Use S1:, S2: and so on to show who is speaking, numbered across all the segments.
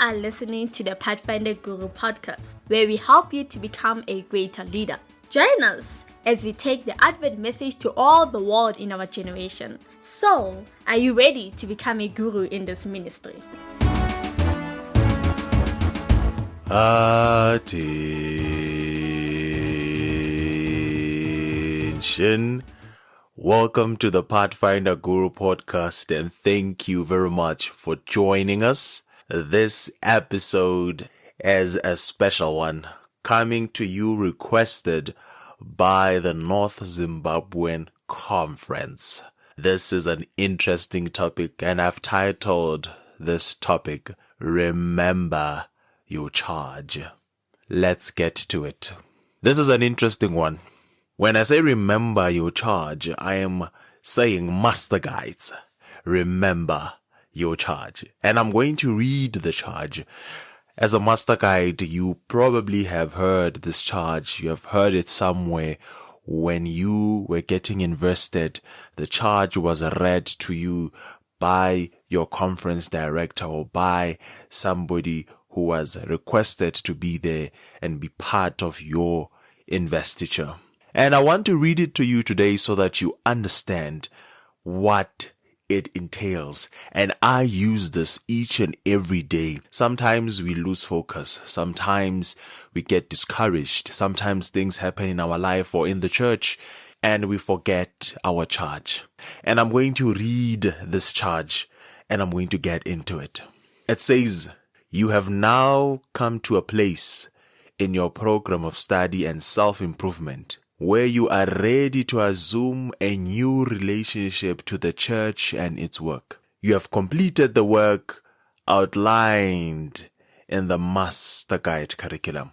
S1: are listening to the Pathfinder Guru podcast, where we help you to become a greater leader. Join us as we take the Advent message to all the world in our generation. So, are you ready to become a guru in this ministry?
S2: Attention. Welcome to the Pathfinder Guru podcast, and thank you very much for joining us. This episode is a special one, coming to you requested by the Northern Zimbabwe Conference. This is an interesting topic, and I've titled this topic, Remember Your Charge. Let's get to it. This is an interesting one. When I say remember your charge, I am saying master guides. Remember your charge. And I'm going to read the charge. As a master guide, you probably have heard this charge. You have heard it somewhere when you were getting invested. The charge was read to you by your conference director or by somebody who was requested to be there and be part of your investiture. And I want to read it to you today so that you understand what it entails. And I use this each and every day. Sometimes we lose focus. Sometimes we get discouraged. Sometimes things happen in our life or in the church and we forget our charge. And I'm going to read this charge and I'm going to get into it. It says, "You have now come to a place in your program of study and self-improvement where you are ready to assume a new relationship to the church and its work. You have completed the work outlined in the Master Guide curriculum.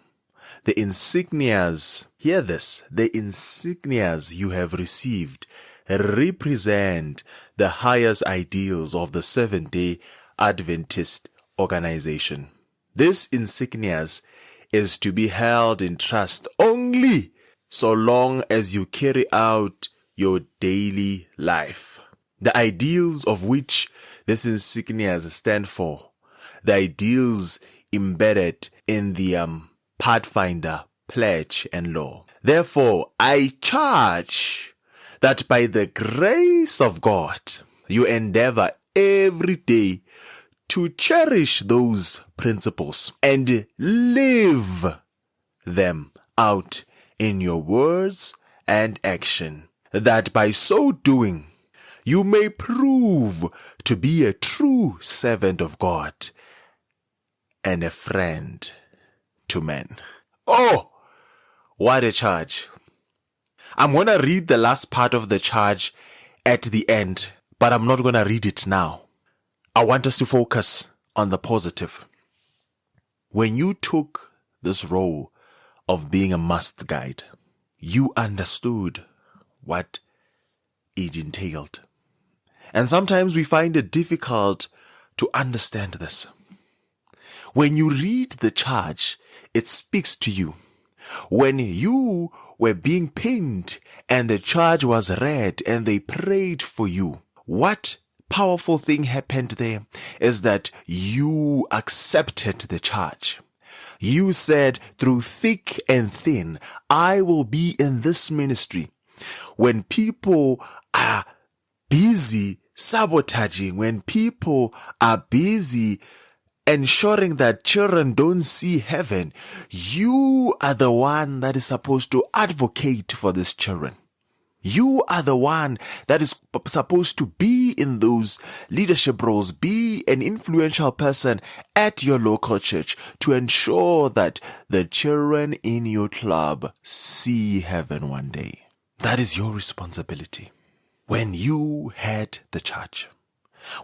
S2: The insignias, hear this, the insignias you have received represent the highest ideals of the Seventh-day Adventist organization. This insignias is to be held in trust only so long as you carry out your daily life. The ideals of which these insignias stand for, the ideals embedded in the Pathfinder pledge and law. Therefore, I charge that by the grace of God, you endeavor every day to cherish those principles and live them out in your words and action, that by so doing you may prove to be a true servant of God and a friend to men." Oh, what a charge. I'm going to read the last part of the charge at the end, but I'm not going to read it now. I want us to focus on the positive. When you took this role of being a master guide, you understood what it entailed. And sometimes we find it difficult to understand this. When you read the charge, it speaks to you. When you were being pinned and the charge was read and they prayed for you, what powerful thing happened there is that you accepted the charge. You said, through thick and thin, I will be in this ministry. When people are busy sabotaging, when people are busy ensuring that children don't see heaven, you are the one that is supposed to advocate for these children. You are the one that is supposed to be in those leadership roles, be an influential person at your local church to ensure that the children in your club see heaven one day. That is your responsibility. When you had the charge,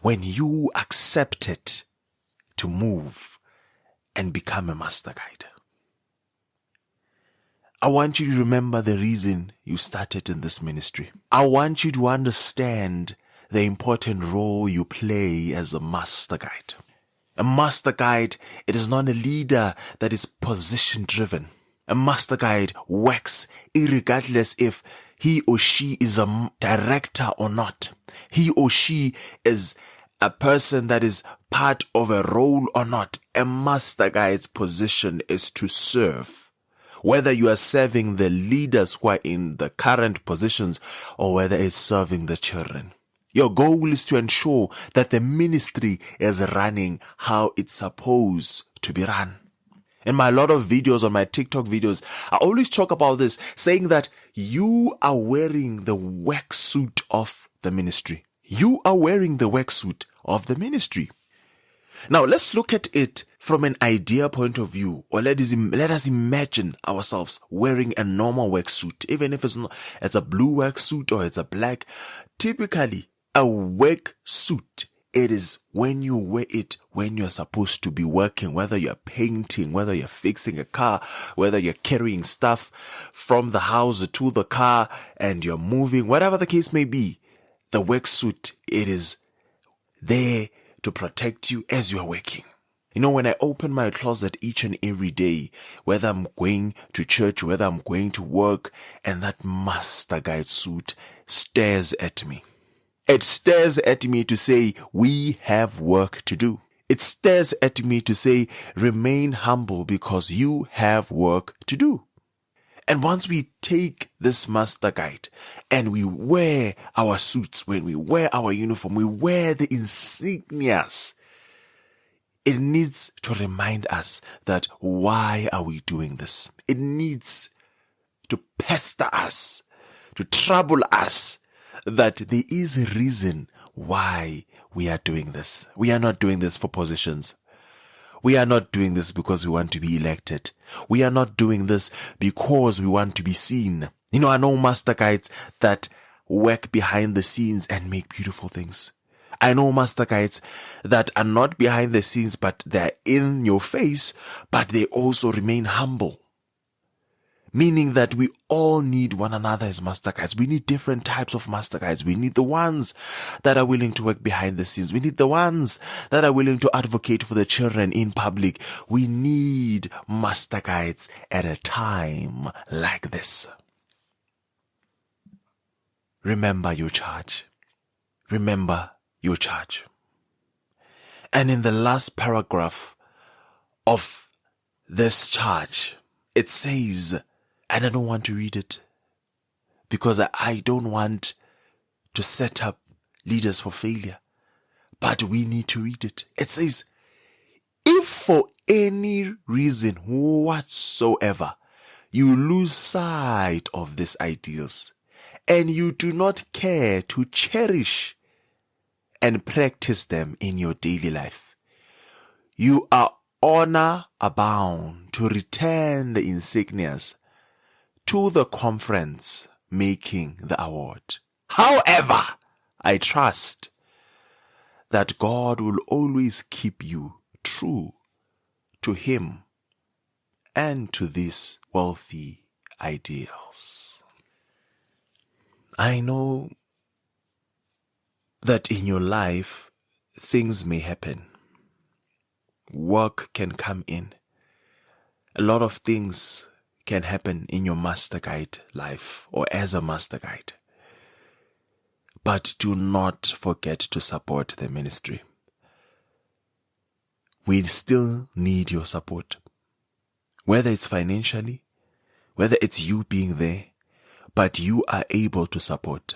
S2: when you accepted to move and become a master guide, I want you to remember the reason you started in this ministry. I want you to understand the important role you play as a master guide. A master guide, it is not a leader that is position driven. A master guide works irregardless if he or she is a director or not. He or she is a person that is part of a role or not, a master guide's position is to serve. Whether you are serving the leaders who are in the current positions or whether it's serving the children. Your goal is to ensure that the ministry is running how it's supposed to be run. In my lot of videos, on my TikTok videos, I always talk about this, saying that you are wearing the work suit of the ministry. You are wearing the work suit of the ministry. Now, let's look at it from an idea point of view, or let us imagine ourselves wearing a normal work suit, even if it's a blue work suit or it's a black. Typically, a work suit, it is when you wear it when you're supposed to be working, whether you're painting, whether you're fixing a car, whether you're carrying stuff from the house to the car and you're moving, whatever the case may be. The work suit, it is there to protect you as you're working. You know, when I open my closet each and every day, whether I'm going to church, whether I'm going to work, and that master guide suit stares at me. It stares at me to say, we have work to do. It stares at me to say, remain humble because you have work to do. And once we take this master guide and we wear our suits, when we wear our uniform, we wear the insignias, it needs to remind us that why are we doing this? It needs to pester us, to trouble us, that there is a reason why we are doing this. We are not doing this for positions. We are not doing this because we want to be elected. We are not doing this because we want to be seen. You know, I know master guides that work behind the scenes and make beautiful things. I know master guides that are not behind the scenes, but they're in your face, but they also remain humble. Meaning that we all need one another as master guides. We need different types of master guides. We need the ones that are willing to work behind the scenes. We need the ones that are willing to advocate for the children in public. We need master guides at a time like this. Remember your charge. Remember your charge. And in the last paragraph of this charge, it says, and I don't want to read it because I don't want to set up leaders for failure. But we need to read it. It says, if for any reason whatsoever you lose sight of these ideals and you do not care to cherish and practice them in your daily life, you are honor abound to return the insignias to the conference making the award. However, I trust that God will always keep you true to Him and to these wealthy ideals. I know that in your life, things may happen. Work can come in. A lot of things can happen in your master guide life or as a master guide. But do not forget to support the ministry. We still need your support. Whether it's financially, whether it's you being there, but you are able to support.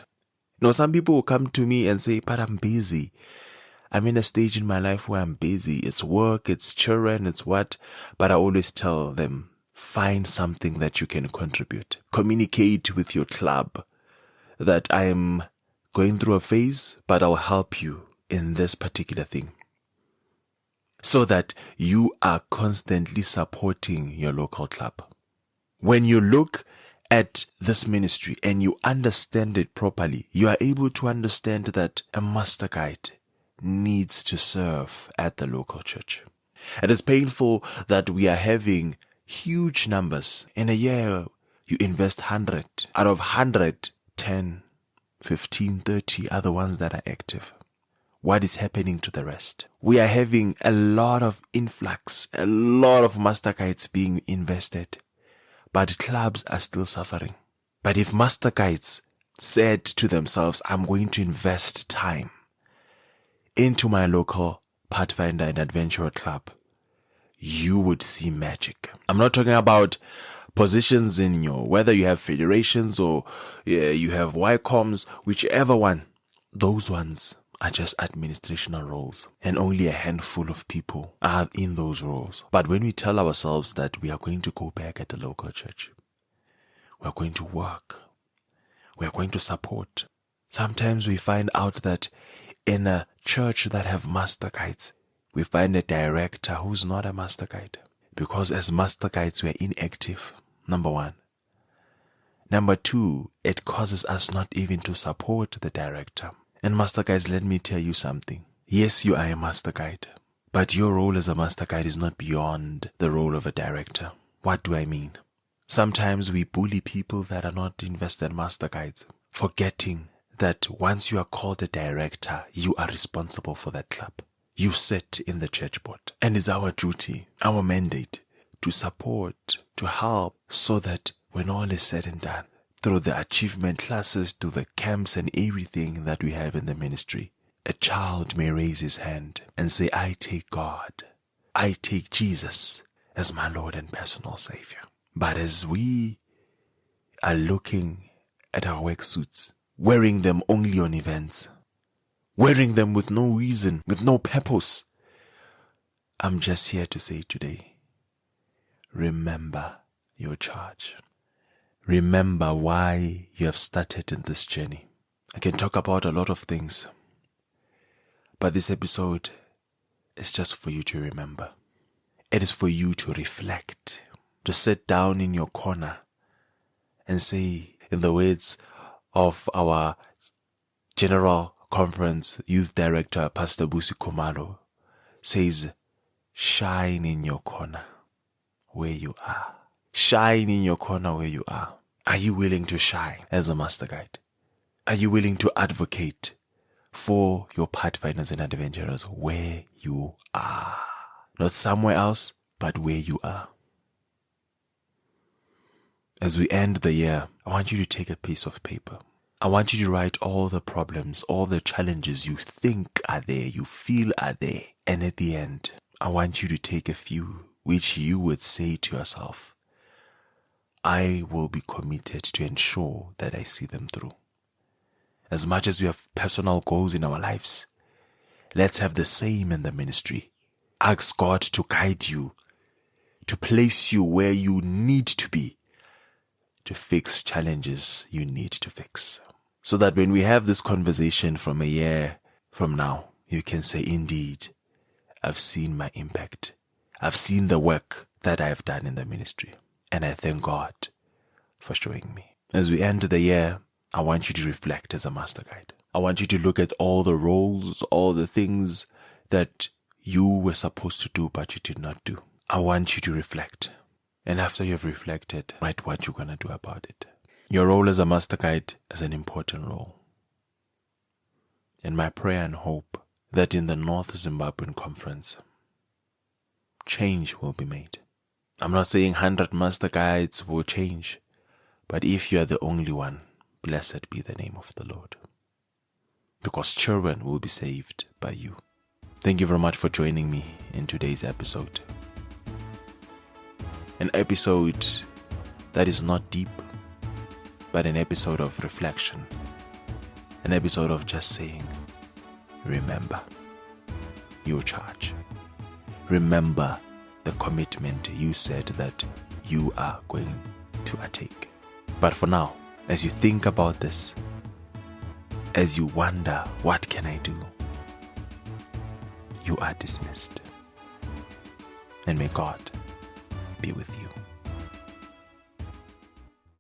S2: You know, some people will come to me and say, but I'm busy. I'm in a stage in my life where I'm busy. It's work, it's children, it's what. But I always tell them, find something that you can contribute. Communicate with your club that I am going through a phase, but I'll help you in this particular thing. So that you are constantly supporting your local club. When you look at this ministry and you understand it properly, you are able to understand that a master guide needs to serve at the local church. It is painful that we are having huge numbers. In a year, you invest 100. Out of 100, 10, 15, 30 are the ones that are active. What is happening to the rest? We are having a lot of influx, a lot of master guides being invested, but clubs are still suffering. But if master guides said to themselves, I'm going to invest time into my local Pathfinder and Adventurer Club, you would see magic. I'm not talking about positions in whether you have federations or you have YCOMs, whichever one. Those ones are just administrational roles, and only a handful of people are in those roles. But when we tell ourselves that we are going to go back at the local church, we are going to work, we are going to support. Sometimes we find out that in a church that have master guides, we find a director who's not a master guide. Because as master guides, we are inactive, number one. Number two, it causes us not even to support the director. And master guides, let me tell you something. Yes, you are a master guide, but your role as a master guide is not beyond the role of a director. What do I mean? Sometimes we bully people that are not invested master guides, forgetting that once you are called a director, you are responsible for that club. You sit in the church board, and it's our duty, our mandate, to support, to help, so that when all is said and done, through the achievement classes, to the camps and everything that we have in the ministry, a child may raise his hand and say, I take God, I take Jesus as my Lord and personal Savior. But as we are looking at our work suits, wearing them only on events, wearing them with no reason, with no purpose, I'm just here to say today, remember your charge. Remember why you have started in this journey. I can talk about a lot of things, but this episode is just for you to remember. It is for you to reflect, to sit down in your corner and say, in the words of our General Conference Youth Director, Pastor Busi Kumalo, says, shine in your corner where you are. Shine in your corner where you are. Are you willing to shine as a master guide? Are you willing to advocate for your pathfinders and adventurers where you are? Not somewhere else, but where you are. As we end the year, I want you to take a piece of paper. I want you to write all the problems, all the challenges you think are there, you feel are there. And at the end, I want you to take a few which you would say to yourself, I will be committed to ensure that I see them through. As much as we have personal goals in our lives, let's have the same in the ministry. Ask God to guide you, to place you where you need to be, to fix challenges you need to fix. So that when we have this conversation from a year from now, you can say, indeed, I've seen my impact. I've seen the work that I've done in the ministry. And I thank God for showing me. As we end the year, I want you to reflect as a master guide. I want you to look at all the roles, all the things that you were supposed to do but you did not do. I want you to reflect. And after you've reflected, write what you're going to do about it. Your role as a master guide is an important role. And my prayer and hope that in the Northern Zimbabwe Conference, change will be made. I'm not saying 100 master guides will change, but if you are the only one, blessed be the name of the Lord. Because children will be saved by you. Thank you very much for joining me in today's episode. An episode that is not deep, but an episode of reflection. An episode of just saying, remember your charge. Remember the commitment you said that you are going to take. But for now, as you think about this, as you wonder, what can I do? You are dismissed. And may God be with you.